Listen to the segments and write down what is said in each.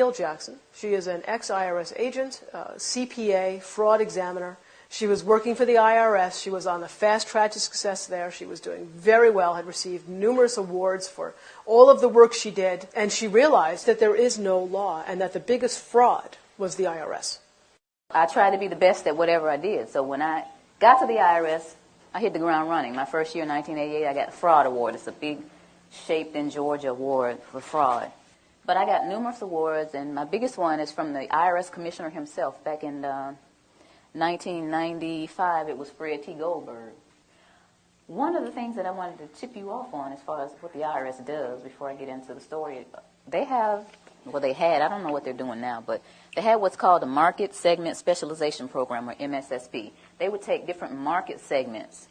Neil Jackson. She is an ex-IRS agent, CPA, fraud examiner. She was working for the IRS. She was on the fast track to success there. She was doing very well, had received numerous awards for all of the work she did. And she realized that there is no law and that the biggest fraud was the IRS. I tried to be the best at whatever I did. So when I got to the IRS, I hit the ground running. My first year in 1988, I got the Fraud Award. It's a big shaped in Georgia award for fraud. But I got numerous awards, and my biggest one is from the IRS commissioner himself back in 1995. It was Fred T. Goldberg. One of the things that I wanted to tip you off on as far as what the IRS does before I get into the story, they had, I don't know what they're doing now, but they had what's called a Market Segment Specialization Program, or MSSP. They would take different market segments,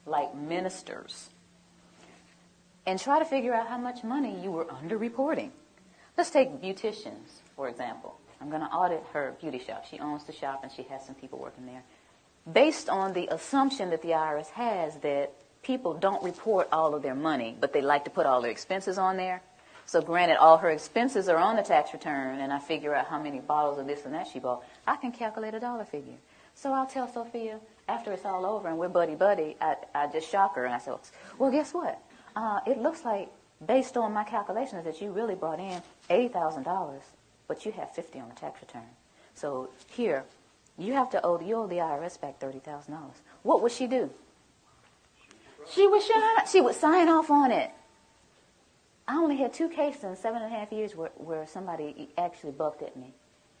like ministers, and try to figure out how much money you were underreporting. Let's take beauticians, for example. I'm going to audit her beauty shop. She owns the shop, and she has some people working there. Based on the assumption that the IRS has that people don't report all of their money, but they like to put all their expenses on there. So granted, all her expenses are on the tax return, and I figure out how many bottles of this and that she bought, I can calculate a dollar figure. So I'll tell Sophia, after it's all over and we're buddy-buddy, I just shock her, and I say, well, guess what? It looks like, based on my calculations, that you really brought in $80,000, but you have $50 on the tax return. So here, you owe the IRS back $30,000. What would she do? She would sign off on it. I only had 2 cases in 7.5 years where somebody actually bucked at me.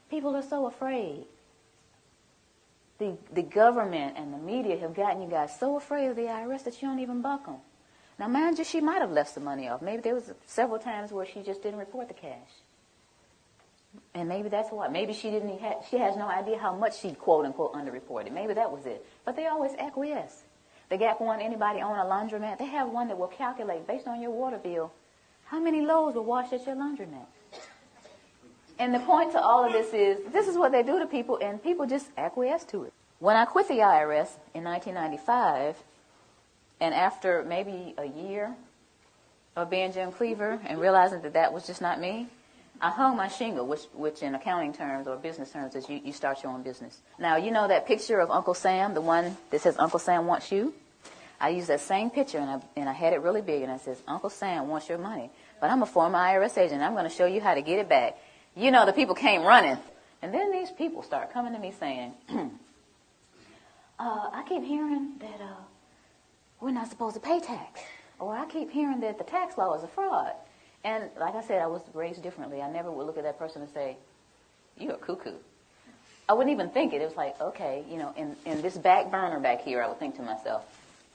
People are so afraid. The government and the media have gotten you guys so afraid of the IRS that you don't even buck them. Now, mind you, she might have left some money off. Maybe there was several times where she just didn't report the cash. And maybe that's why. Maybe she has no idea how much she, quote-unquote, underreported. Maybe that was it. But they always acquiesce. They got one, anybody own a laundromat, they have one that will calculate, based on your water bill, how many loads were washed at your laundromat. And the point to all of this is what they do to people, and people just acquiesce to it. When I quit the IRS in 1995, and after maybe a year of being Jim Cleaver and realizing that that was just not me, I hung my shingle, which in accounting terms or business terms is you start your own business. Now, you know that picture of Uncle Sam, the one that says Uncle Sam wants you? I used that same picture, and I had it really big, and it says, Uncle Sam wants your money. But I'm a former IRS agent, and I'm going to show you how to get it back. You know, the people came running. And then these people start coming to me saying, I keep hearing that we're not supposed to pay tax. Or I keep hearing that the tax law is a fraud. And like I said, I was raised differently. I never would look at that person and say, you're a cuckoo. I wouldn't even think it. It was like, okay, you know, in this back burner back here, I would think to myself,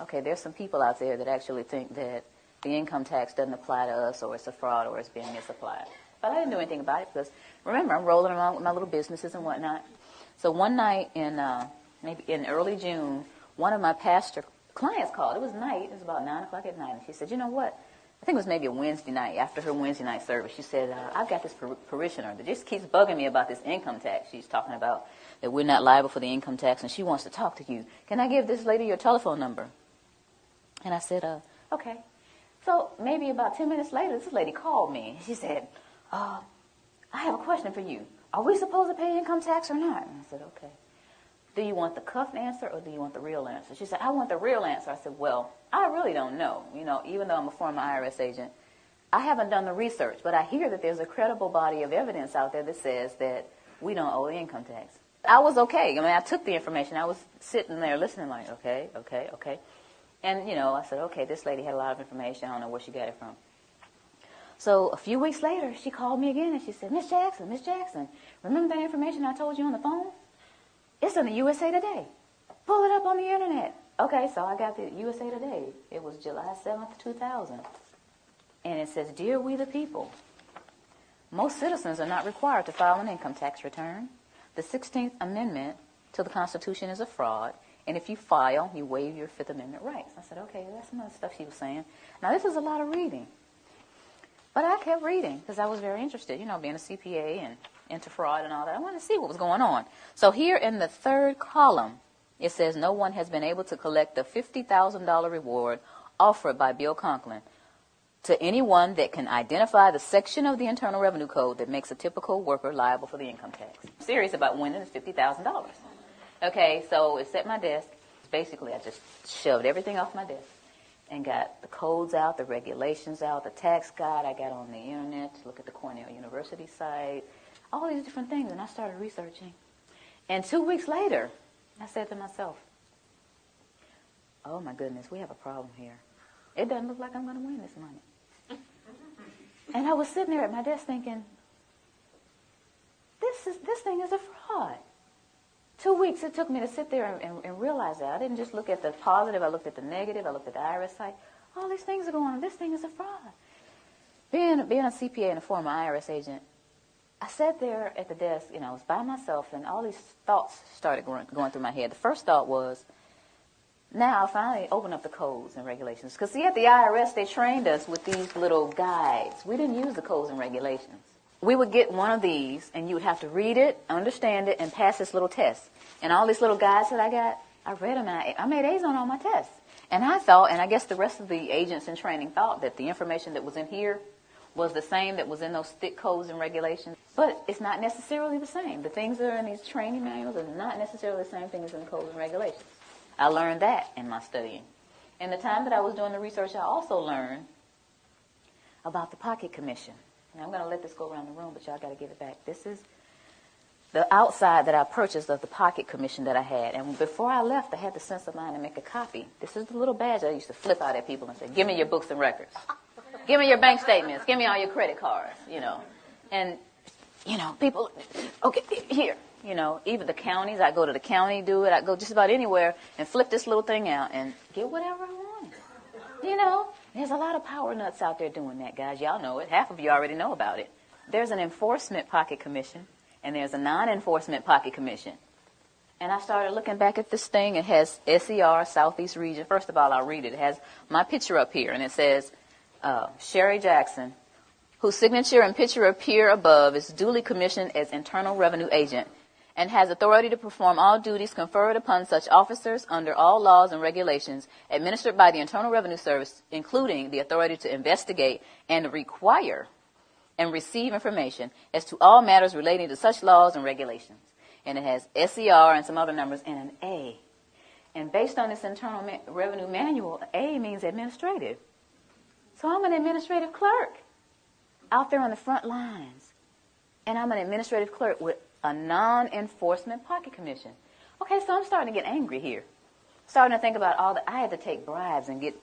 okay, there's some people out there that actually think that the income tax doesn't apply to us, or it's a fraud, or it's being misapplied. But I didn't do anything about it because, remember, I'm rolling around with my little businesses and whatnot. So one night maybe in early June, one of my pastor clients called. It was night. It was about 9 o'clock at night. And she said, you know what? I think it was maybe a Wednesday night, after her Wednesday night service. She said, I've got this parishioner that just keeps bugging me about this income tax. She's talking about that we're not liable for the income tax, and she wants to talk to you. Can I give this lady your telephone number? And I said, okay. So maybe about 10 minutes later, this lady called me. She said, I have a question for you. Are we supposed to pay income tax or not? And I said, okay. Do you want the cuffed answer or do you want the real answer? She said, I want the real answer. I said, well, I really don't know. You know, even though I'm a former IRS agent, I haven't done the research, but I hear that there's a credible body of evidence out there that says that we don't owe the income tax. I was okay. I mean, I took the information. I was sitting there listening like, okay. And, you know, I said, okay, this lady had a lot of information. I don't know where she got it from. So a few weeks later, she called me again and she said, Miss Jackson, remember that information I told you on the phone? It's in the USA Today. Pull it up on the internet. Okay, so I got the USA Today. It was July 7th, 2000. And it says, Dear we the people, most citizens are not required to file an income tax return. The 16th Amendment to the Constitution is a fraud. And if you file, you waive your Fifth Amendment rights. I said, okay, that's some of the stuff she was saying. Now, this is a lot of reading. But I kept reading because I was very interested, you know, being a CPA and into fraud and all that. I wanted to see what was going on. So here in the third column, it says no one has been able to collect the $50,000 reward offered by Bill Conklin to anyone that can identify the section of the Internal Revenue Code that makes a typical worker liable for the income tax. I'm serious about winning is $50,000. Okay, so it's at my desk. Basically, I just shoved everything off my desk and got the codes out, the regulations out, the tax guide I got on the internet to look at the Cornell University site, all these different things, and I started researching. And 2 weeks later, I said to myself, oh my goodness, we have a problem here. It doesn't look like I'm going to win this money. And I was sitting there at my desk thinking, this thing is a fraud. 2 weeks it took me to sit there and realize that. I didn't just look at the positive, I looked at the negative, I looked at the IRS site. All these things are going on. This thing is a fraud. Being a CPA and a former IRS agent, I sat there at the desk, I was by myself, and all these thoughts started going through my head. The first thought was, now I'll finally open up the codes and regulations. Because see, at the IRS, they trained us with these little guides. We didn't use the codes and regulations. We would get one of these, and you would have to read it, understand it, and pass this little test. And all these little guides that I got, I read them, and I made A's on all my tests. And I thought, and I guess the rest of the agents in training thought, that the information that was in here was the same that was in those thick codes and regulations. But it's not necessarily the same. The things that are in these training manuals are not necessarily the same thing as in the codes and regulations. I learned that in my studying. In the time that I was doing the research, I also learned about the pocket commission. Now, I'm going to let this go around the room, but y'all got to give it back. This is the outside that I purchased of the pocket commission that I had. And before I left, I had the sense of mind to make a copy. This is the little badge I used to flip out at people and say, give me your books and records. Give me your bank statements. Give me all your credit cards, And, people, okay, here. Even the counties, I go to the county, do it. I go just about anywhere and flip this little thing out and get whatever I want. There's a lot of power nuts out there doing that, guys. Y'all know it. Half of you already know about it. There's an enforcement pocket commission, and there's a non-enforcement pocket commission. And I started looking back at this thing. It has SER, Southeast Region. First of all, I'll read it. It has my picture up here, and it says, Sherri Jackson, whose signature and picture appear above, is duly commissioned as Internal Revenue Agent and has authority to perform all duties conferred upon such officers under all laws and regulations administered by the Internal Revenue Service, including the authority to investigate and require and receive information as to all matters relating to such laws and regulations. And it has SER and some other numbers and an A. And based on this Internal Revenue Manual, A means administrative. So I'm an administrative clerk out there on the front lines. And I'm an administrative clerk with a non-enforcement pocket commission. Okay, so I'm starting to get angry here. Starting to think about I had to take bribes and get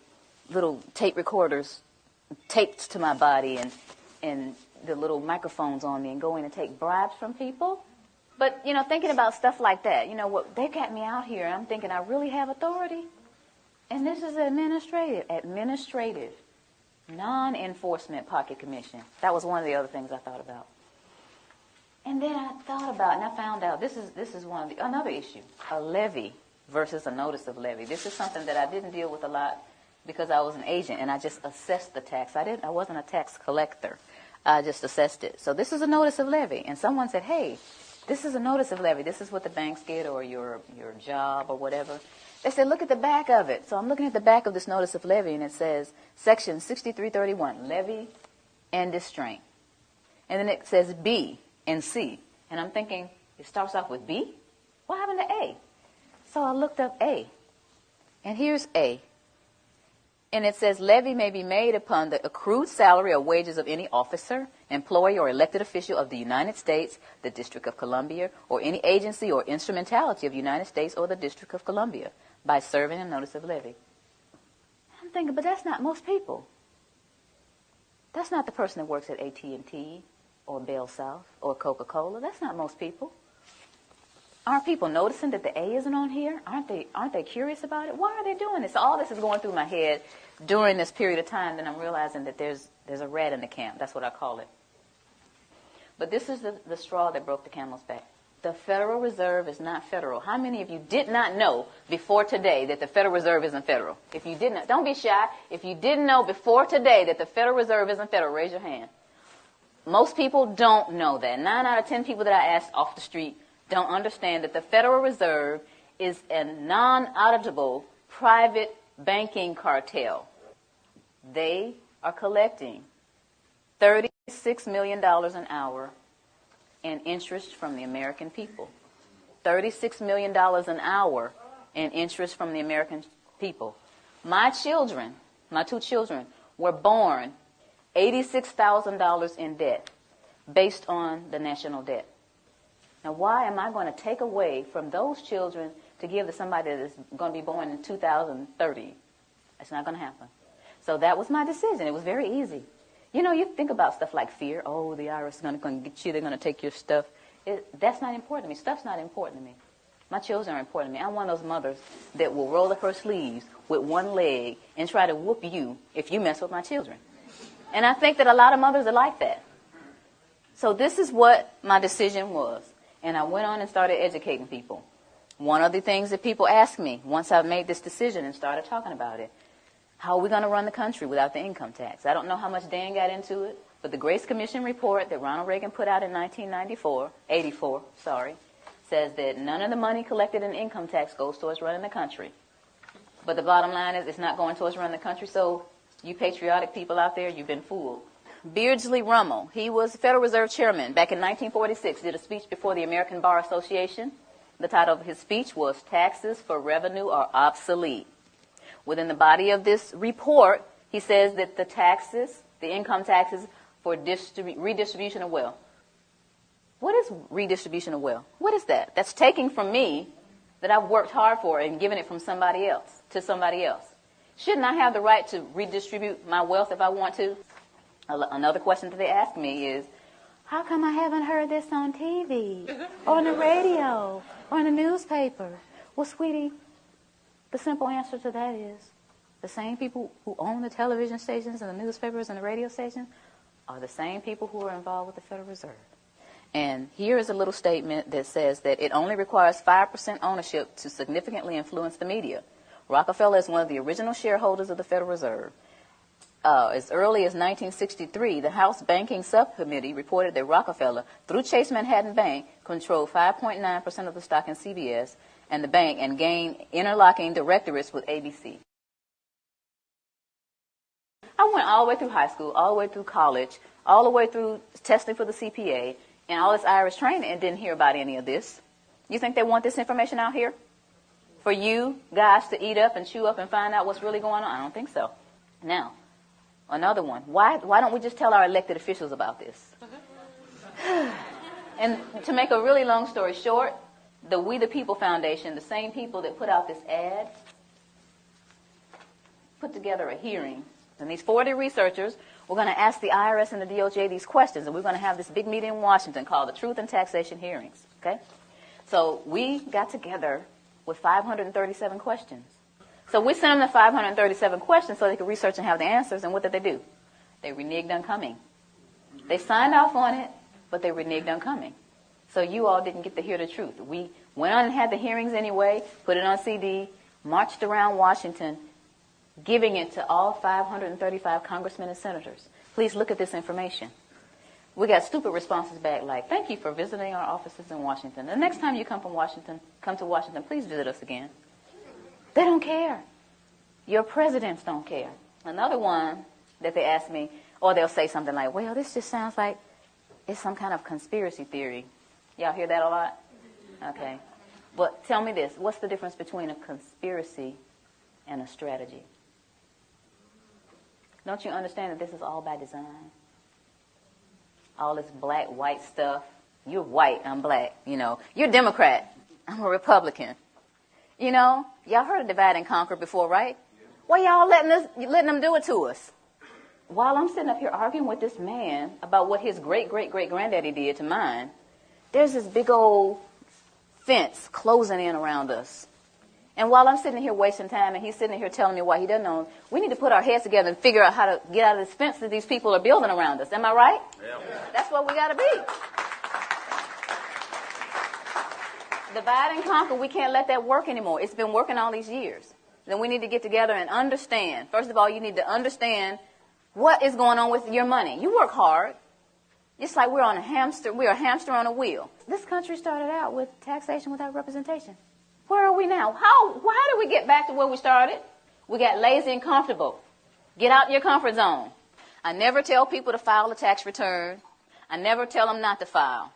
little tape recorders taped to my body and the little microphones on me and go in and take bribes from people. But, thinking about stuff like that, what they got me out here, I'm thinking I really have authority. And this is administrative, non-enforcement pocket commission. That was one of the other things I thought about. And then I thought about, and I found out this is another issue, a levy versus a notice of levy. This is something that I didn't deal with a lot because I was an agent and I just assessed the tax. I wasn't a tax collector. I just assessed it. So this is a notice of levy. And someone said, hey, this is a notice of levy. This is what the banks get or your job or whatever. They said, look at the back of it. So I'm looking at the back of this notice of levy, and it says, Section 6331, levy and distraint. And then it says B and C. And I'm thinking, it starts off with B? What happened to A? So I looked up A. And here's A. And it says, levy may be made upon the accrued salary or wages of any officer, employee, or elected official of the United States, the District of Columbia, or any agency or instrumentality of the United States or the District of Columbia by serving a notice of levy. I'm thinking, but that's not most people. That's not the person that works at AT&T or Bell South or Coca-Cola. That's not most people. Aren't people noticing that the A isn't on here? Aren't they curious about it? Why are they doing this? All this is going through my head during this period of time, then I'm realizing that there's a rat in the camp. That's what I call it. But this is the straw that broke the camel's back. The Federal Reserve is not federal. How many of you did not know before today that the Federal Reserve isn't federal? If you didn't, don't be shy. If you didn't know before today that the Federal Reserve isn't federal, raise your hand. Most people don't know that. 9 out of 10 people that I asked off the street don't understand that the Federal Reserve is a non-auditable private banking cartel. They are collecting $36 million an hour in interest from the American people. $36 million an hour in interest from the American people. My children, my two children, were born $86,000 in debt based on the national debt. Now, why am I going to take away from those children to give to somebody that is going to be born in 2030? That's not going to happen. So that was my decision. It was very easy. You know, you think about stuff like fear. Oh, the IRS is going to get you. They're going to take your stuff. That's not important to me. Stuff's not important to me. My children are important to me. I'm one of those mothers that will roll up her sleeves with one leg and try to whoop you if you mess with my children. And I think that a lot of mothers are like that. So this is what my decision was. And I went on and started educating people. One of the things that people asked me once I made this decision and started talking about it, how are we going to run the country without the income tax? I don't know how much Dan got into it, but the Grace Commission report that Ronald Reagan put out in 1984, says that none of the money collected in income tax goes towards running the country. But the bottom line is it's not going towards running the country, so you patriotic people out there, you've been fooled. Beardsley Rummel, he was Federal Reserve Chairman back in 1946, did a speech before the American Bar Association. The title of his speech was Taxes for Revenue Are Obsolete. Within the body of this report, he says that the taxes, the income taxes for redistribution of wealth. What is redistribution of wealth? What is that? That's taking from me that I've worked hard for and giving it from somebody else to somebody else. Shouldn't I have the right to redistribute my wealth if I want to? Another question that they ask me is, how come I haven't heard this on TV or on the radio or in the newspaper? Well, sweetie, the simple answer to that is the same people who own the television stations and the newspapers and the radio stations are the same people who are involved with the Federal Reserve. And here is a little statement that says that it only requires 5% ownership to significantly influence the media. Rockefeller is one of the original shareholders of the Federal Reserve. As early as 1963, the House Banking Subcommittee reported that Rockefeller, through Chase Manhattan Bank, controlled 5.9% of the stock in CBS and the bank and gained interlocking directorates with ABC. I went all the way through high school, all the way through college, all the way through testing for the CPA, and all this IRS training and didn't hear about any of this. You think they want this information out here? For you guys to eat up and chew up and find out what's really going on? I don't think so. Now, another one. Why don't we just tell our elected officials about this? And to make a really long story short, the We the People Foundation, the same people that put out this ad, put together a hearing. And these 40 researchers were going to ask the IRS and the DOJ these questions. And we're going to have this big meeting in Washington called the Truth and Taxation Hearings. Okay? So we got together with 537 questions. So we sent them the 537 questions so they could research and have the answers. And what did they do? They reneged on coming. They signed off on it, but they reneged on coming. So you all didn't get to hear the truth. We went on and had the hearings anyway, put it on CD, marched around Washington, giving it to all 535 congressmen and senators. Please look at this information. We got stupid responses back like, thank you for visiting our offices in Washington. The next time you come to Washington, please visit us again. They don't care. Your presidents don't care. Another one that they ask me, or they'll say something like, well, this just sounds like it's some kind of conspiracy theory. Y'all hear that a lot? Okay. But tell me this. What's the difference between a conspiracy and a strategy? Don't you understand that this is all by design? All this black, white stuff. You're white, I'm black. You know, you're a Democrat, I'm a Republican. You know, y'all heard of divide and conquer before, right? Why y'all letting them do it to us? While I'm sitting up here arguing with this man about what his great-great-great-granddaddy did to mine, there's this big old fence closing in around us. And while I'm sitting here wasting time and he's sitting here telling me why he doesn't know, we need to put our heads together and figure out how to get out of this fence that these people are building around us. Am I right? Yeah. That's what we got to be. Divide and conquer, we can't let that work anymore. It's been working all these years. Then we need to get together and understand. First of all, you need to understand what is going on with your money. You work hard. It's like we're a hamster on a wheel. This country started out with taxation without representation. Where are we now? How did we get back to where we started? We got lazy and comfortable. Get out your comfort zone. I never tell people to file a tax return. I never tell them not to file.